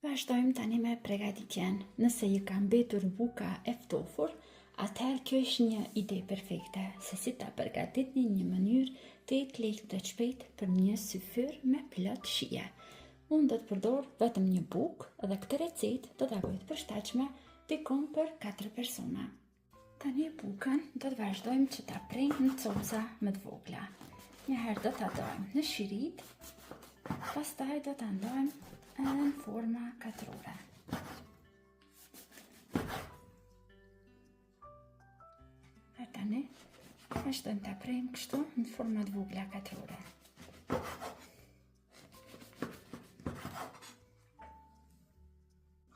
Vazhdojmë tani me pregaditjen. Nëse ju ka mbetur buka e ftofur, atëherë kjo është një ide perfekte se si ta përgatitni një mënyrë të lehtë dhe të shpejtë për një syfyr me plot shije. Unë do të përdor vetëm një bukë dhe këtë recetë do ta bëj të përshtatshme dikon për 4 persona. Tani bukën do të vazhdojmë që ta prejmë në coca më të vogla. Njëherë do ta dojmë në shirit, pastaj do ta ndojmë edhe në forma katrore. E tani, vazhdojmë ta prejmë kështu në forma të vogla katrore.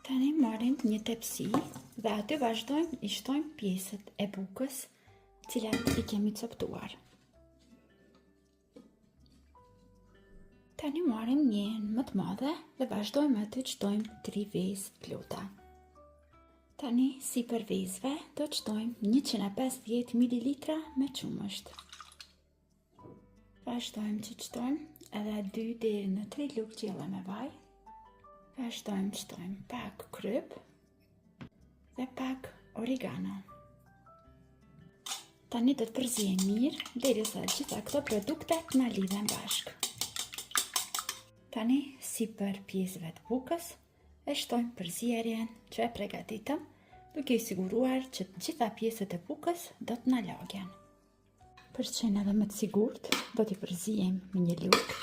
Tani marrim një tepsi dhe aty vazhdojmë i shtojmë pjesët e bukës, cilat i kemi coptuar. Tani marrim njën më të madhe dhe vazhdojmë aty të shtojmë 3 vezë plota. Tani, si për vezëve, do të shtojmë 150 ml me qumësht. Vazhdojmë që të shtojmë edhe 2 deri në 3 lugë gjelle me vaj. Vazhdojmë të shtojmë pak kryp dhe pak origano. Tani do të përzijem mirë derisa gjitha këto produkte të na lidhen bashkë. Tani, si për pjesëve të bukës, e shtojmë përzierjen që e pregaditëm, duke i siguruar që të gjitha pjesët e bukës do të na lagjen. Për që qenë edhe më të sigurt, do t'i përzijem me një lugë.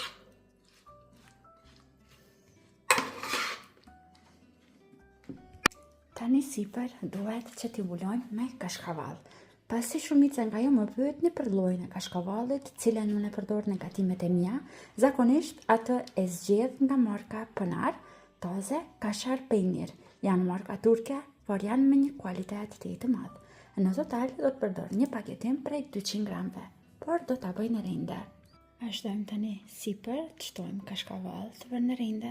Tani sipër duhet që t'i mbulojmë me kashkavall. Pasi shumica nga ju më pyetni për llojin e kashkavallit, cilën unë e përdor në gatimet e mia, zakonisht atë e zgjedh nga marka Pınar, Taze, Kaşar Peynir. Janë marka turke, por janë me një kualitet të madh. Në total do të përdor një paketim prej 200 gramve, por do ta bëj në rinde. Vazhdojmë tani sipër të shtojmë kashkavall të bërë në rinde.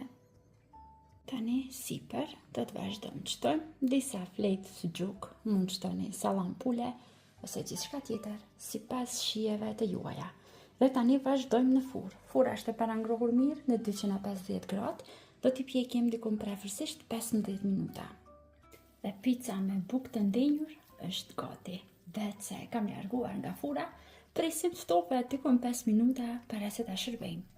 Tani sipër do të vazhdojmë të shtojmë disa fletë suxhuk, mund të shtoni sallam pule ose gjithçka tjetër, sipas shijeve të juaja. Dhe tani vazhdojmë në furrë. Furra është e parangrohur mirë në 250 gradë, do t'i pjekim dikun prafërsisht 15 minuta. Dhe pica me bukë të ndenjur është gati. Dhe se e kam larguar nga furra, presim të ftofet dikun 5 minuta para se ta shërbejmë.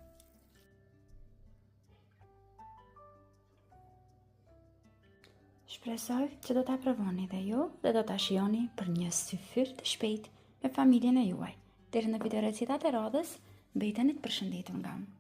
Shpresoj që do ta provoni dhe ju dhe do ta shijoni për një syfyr të shpejtë me familjen e juaj. Deri në video recetat e radhës, mbeteni të përshëndetur nga unë.